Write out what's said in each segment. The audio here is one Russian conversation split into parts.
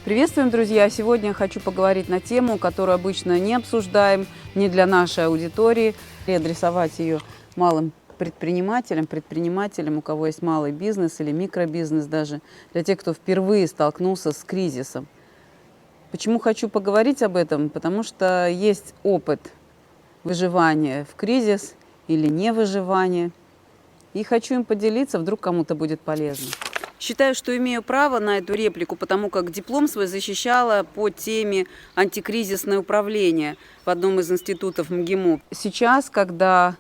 Приветствуем, друзья! Сегодня хочу поговорить на тему, которую обычно не обсуждаем, не для нашей аудитории, и адресовать ее малым предпринимателям, у кого есть малый бизнес или микробизнес даже, для тех, кто впервые столкнулся с кризисом. Почему хочу поговорить об этом? Потому что есть опыт выживания в кризис или не выживания, и хочу им поделиться, вдруг кому-то будет полезно. Считаю, что имею право на эту реплику, потому как диплом свой защищала по теме антикризисное управление в одном из институтов МГИМО. Сейчас, когда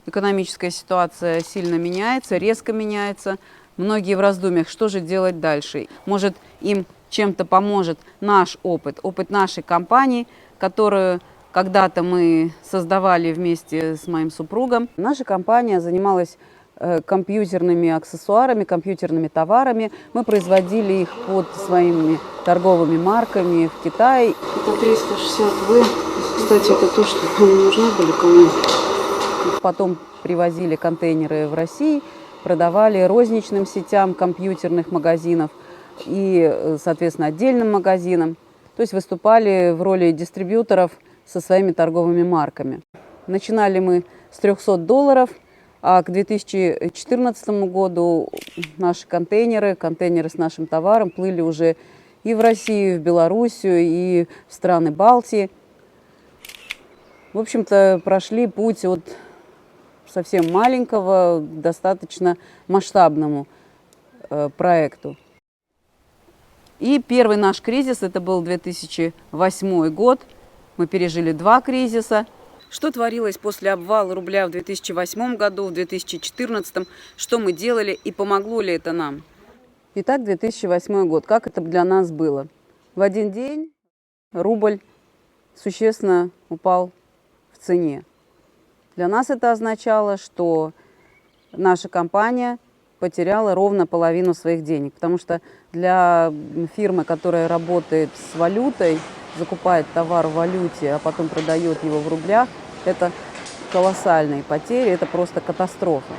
экономическая ситуация сильно меняется, резко меняется, многие в раздумьях, что же делать дальше. Может, им чем-то поможет наш опыт нашей компании, которую когда-то мы создавали вместе с моим супругом. Наша компания занималась компьютерными аксессуарами, компьютерными товарами. Мы производили их под своими торговыми марками в Китае. Это 360В. Кстати, это то, что нам нужны были кому. Потом привозили контейнеры в Россию, продавали розничным сетям компьютерных магазинов и, соответственно, отдельным магазинам. То есть выступали в роли дистрибьюторов со своими торговыми марками. Начинали мы с $300, а к 2014 году наши контейнеры с нашим товаром плыли уже и в Россию, и в Белоруссию, и в страны Балтии. В общем-то, прошли путь от совсем маленького к достаточно масштабному проекту. И первый наш кризис, это был 2008 год. Мы пережили 2 кризиса. Что творилось после обвала рубля в 2008 году, в 2014, что мы делали и помогло ли это нам? Итак, 2008 год. Как это для нас было? В один день рубль существенно упал в цене. Для нас это означало, что наша компания потеряла ровно половину своих денег, потому что для фирмы, которая работает с валютой, закупает товар в валюте, а потом продает его в рублях, это колоссальные потери, это просто катастрофа.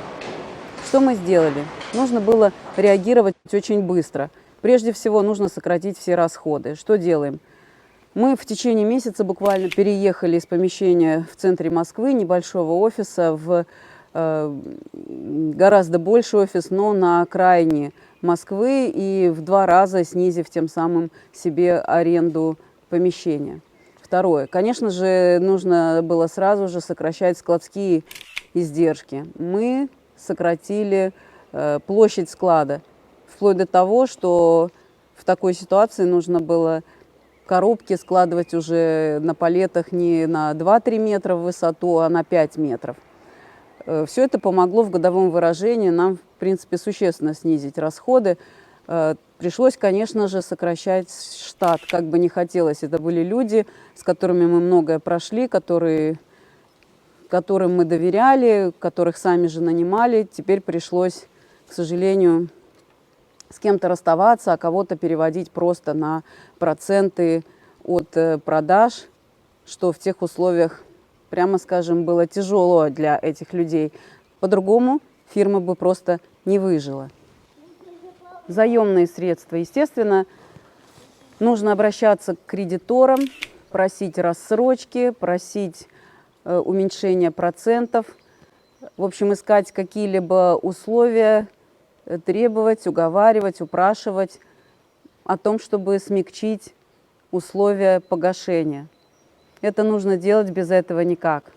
Что мы сделали? Нужно было реагировать очень быстро. Прежде всего, нужно сократить все расходы. Что делаем? Мы в течение месяца буквально переехали из помещения в центре Москвы, небольшого офиса, в гораздо больший офис, но на окраине Москвы, и в 2 раза снизив тем самым себе аренду помещения. Второе. Конечно же, нужно было сразу же сокращать складские издержки. Мы сократили площадь склада, вплоть до того, что в такой ситуации нужно было коробки складывать уже на палетах не на 2-3 метра в высоту, а на 5 метров. Все это помогло в годовом выражении нам, в принципе, существенно снизить расходы. Пришлось, конечно же, сокращать штат, как бы не хотелось. Это были люди, с которыми мы многое прошли, которым мы доверяли, которых сами же нанимали. Теперь пришлось, к сожалению, с кем-то расставаться, а кого-то переводить просто на проценты от продаж, что в тех условиях, прямо скажем, было тяжело для этих людей. По-другому фирма бы просто не выжила. Заемные средства. Естественно, нужно обращаться к кредиторам, просить рассрочки, просить уменьшения процентов. В общем, искать какие-либо условия, требовать, уговаривать, упрашивать о том, чтобы смягчить условия погашения. Это нужно делать, без этого никак.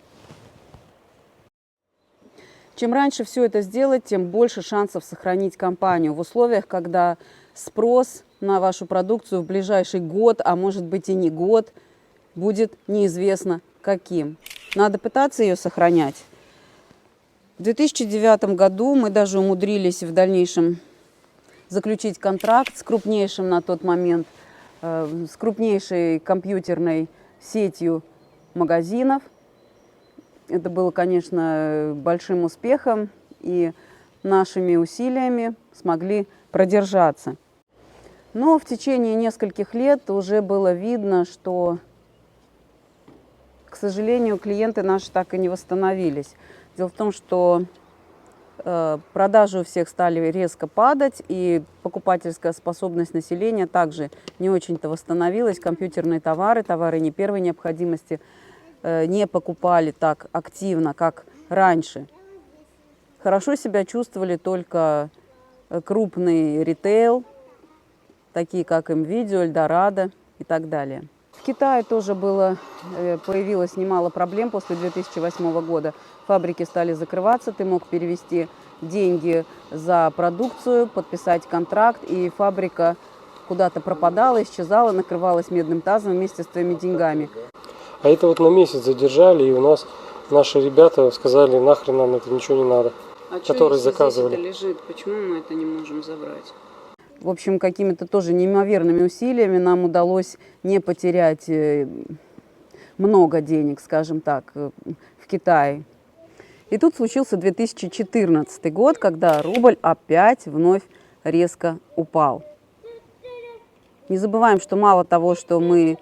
Чем раньше все это сделать, тем больше шансов сохранить компанию в условиях, когда спрос на вашу продукцию в ближайший год, а может быть и не год, будет неизвестно каким. Надо пытаться ее сохранять. В 2009 году мы даже умудрились в дальнейшем заключить контракт с крупнейшим на тот момент, с крупнейшей компьютерной сетью магазинов. Это было, конечно, большим успехом, и нашими усилиями смогли продержаться. Но в течение нескольких лет уже было видно, что, к сожалению, клиенты наши так и не восстановились. Дело в том, что Продажи у всех стали резко падать, и покупательская способность населения также не очень-то восстановилась. Компьютерные товары, товары не первой необходимости не покупали так активно, как раньше. Хорошо себя чувствовали только крупный ритейл, такие как МВидео, Эльдорадо и так далее. В Китае тоже появилось немало проблем после 2008 года. Фабрики стали закрываться, ты мог перевести деньги за продукцию, подписать контракт, и фабрика куда-то пропадала, исчезала, накрывалась медным тазом вместе с твоими деньгами. А это вот на месяц задержали, и у нас наши ребята сказали, нахрен нам это ничего не надо, которые заказывали. Здесь это лежит? Почему мы это не можем забрать? В общем, какими-то тоже неимоверными усилиями нам удалось не потерять много денег, скажем так, в Китае. И тут случился 2014 год, когда рубль опять вновь резко упал. Не забываем, что мало того, что мы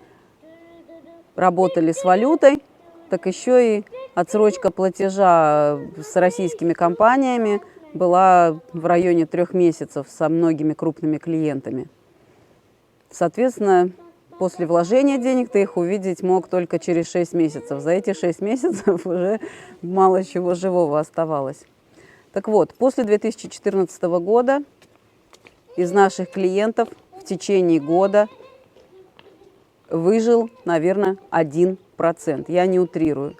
работали с валютой, так еще и отсрочка платежа с российскими компаниями была в районе 3 месяцев со многими крупными клиентами. Соответственно, после вложения денег ты их увидеть мог только через 6 месяцев. За эти 6 месяцев уже мало чего живого оставалось. Так вот, после 2014 года из наших клиентов в течение года выжил, наверное, 1%. Я не утрирую.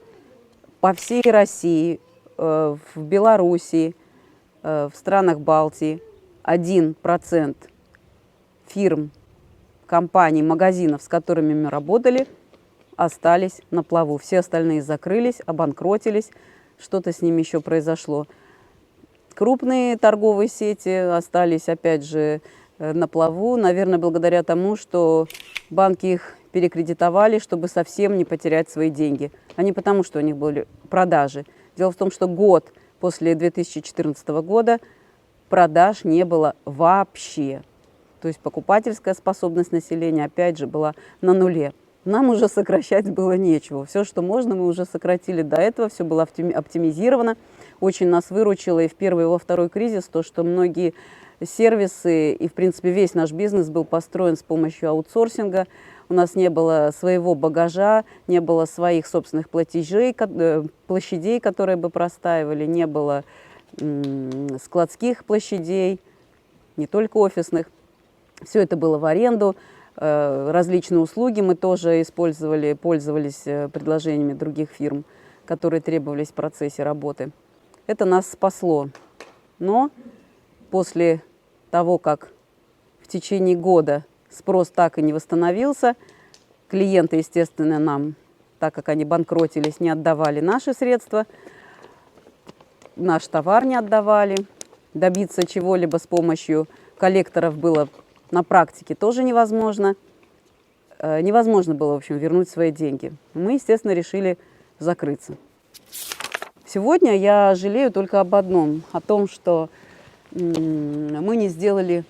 По всей России, в Белоруссии, в странах Балтии 1% фирм, компаний, магазинов, с которыми мы работали, остались на плаву. Все остальные закрылись, обанкротились, что-то с ними еще произошло. Крупные торговые сети остались, опять же, на плаву, наверное, благодаря тому, что банки их перекредитовали, чтобы совсем не потерять свои деньги, а не потому, что у них были продажи. Дело в том, что год после 2014 года продаж не было вообще. То есть покупательская способность населения, опять же, была на нуле. Нам уже сокращать было нечего. Все, что можно, мы уже сократили до этого, все было оптимизировано. Очень нас выручило и в первый, и во второй кризис то, что многие сервисы и, в принципе, весь наш бизнес был построен с помощью аутсорсинга. У нас не было своего багажа, не было своих собственных площадей, которые бы простаивали, не было складских площадей, не только офисных. Все это было в аренду. Различные услуги мы тоже использовали, пользовались предложениями других фирм, которые требовались в процессе работы. Это нас спасло. Но после того, как в течение года спрос так и не восстановился, клиенты, естественно, нам, так как они банкротились, не отдавали наши средства, наш товар не отдавали. Добиться чего-либо с помощью коллекторов было на практике тоже невозможно. Невозможно было, в общем, вернуть свои деньги. Мы, естественно, решили закрыться. Сегодня я жалею только об одном, о том, что мы не сделали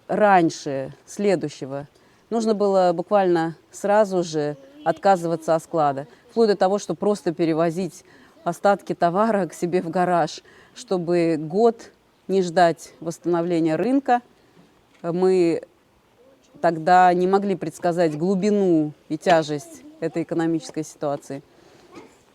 раньше следующего. Нужно было буквально сразу же отказываться от склада, вплоть до того, что просто перевозить остатки товара к себе в гараж, чтобы год не ждать восстановления рынка. Мы тогда не могли предсказать глубину и тяжесть этой экономической ситуации.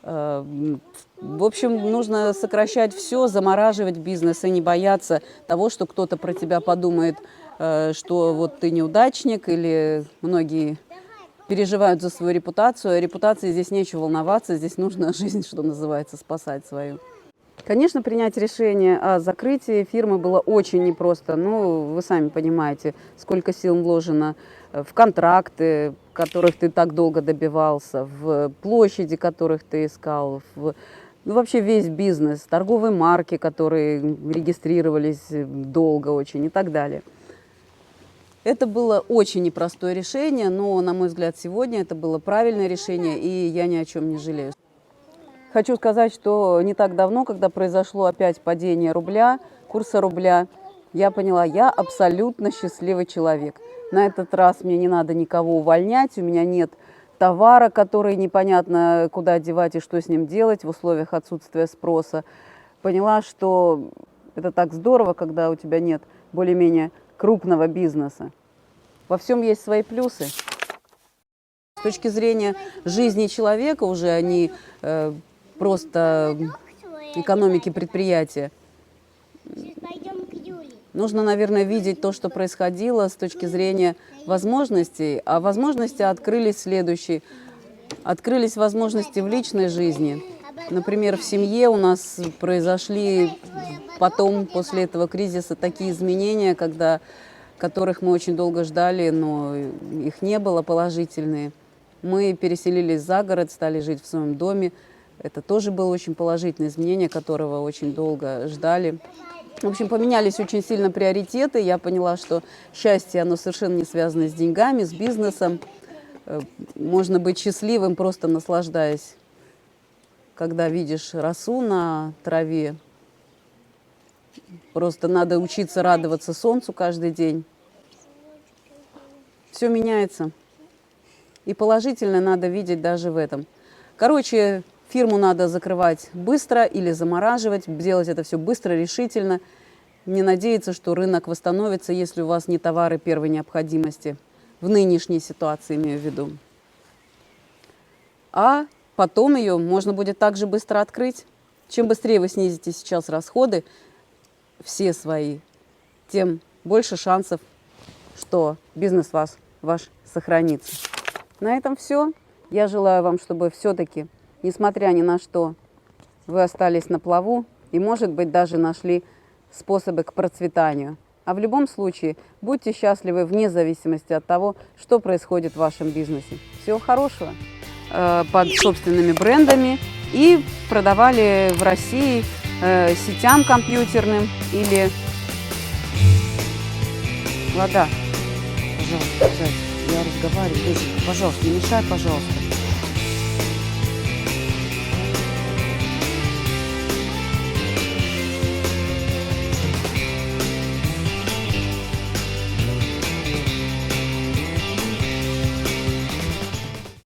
В общем, нужно сокращать все, замораживать бизнес и не бояться того, что кто-то про тебя подумает, что вот ты неудачник, или многие переживают за свою репутацию. О репутации здесь нечего волноваться, здесь нужно жизнь, что называется, спасать свою. Конечно, принять решение о закрытии фирмы было очень непросто. Ну, вы сами понимаете, сколько сил вложено в контракты, которых ты так долго добивался, в площади, которых ты искал, вообще весь бизнес, торговые марки, которые регистрировались долго очень и так далее. Это было очень непростое решение, но, на мой взгляд, сегодня это было правильное решение, и я ни о чем не жалею. Хочу сказать, что не так давно, когда произошло опять падение рубля, курса рубля, я поняла, я абсолютно счастливый человек. На этот раз мне не надо никого увольнять, у меня нет товара, который непонятно куда девать и что с ним делать в условиях отсутствия спроса. поняла, что это так здорово, когда у тебя нет более-менее крупного бизнеса. Во всем есть свои плюсы. С точки зрения жизни человека уже, а не просто экономики предприятия, нужно, наверное, видеть то, что происходило с точки зрения возможностей. А возможности открылись следующие. Открылись возможности в личной жизни. Например, в семье у нас произошли потом, после этого кризиса, такие изменения, которых мы очень долго ждали, но их не было, положительные. Мы переселились за город, стали жить в своем доме. Это тоже было очень положительное изменение, которого очень долго ждали. В общем, поменялись очень сильно приоритеты. Я поняла, что счастье, оно совершенно не связано с деньгами, с бизнесом. Можно быть счастливым, просто наслаждаясь, когда видишь росу на траве. Просто надо учиться радоваться солнцу каждый день. Все меняется. И положительное надо видеть даже в этом. Короче, фирму надо закрывать быстро или замораживать, делать это все быстро, решительно. Не надеяться, что рынок восстановится, если у вас не товары первой необходимости. В нынешней ситуации имею в виду. А потом ее можно будет также быстро открыть. Чем быстрее вы снизите сейчас расходы, все свои, тем больше шансов, что бизнес ваш сохранится. На этом все. Я желаю вам, чтобы все-таки, несмотря ни на что, вы остались на плаву и, может быть, даже нашли способы к процветанию. А в любом случае, будьте счастливы вне зависимости от того, что происходит в вашем бизнесе. Всего хорошего. Под собственными брендами и продавали в России сетям компьютерным или... Вода. Пожалуйста, я разговариваю. Доченька, пожалуйста, не мешай, пожалуйста.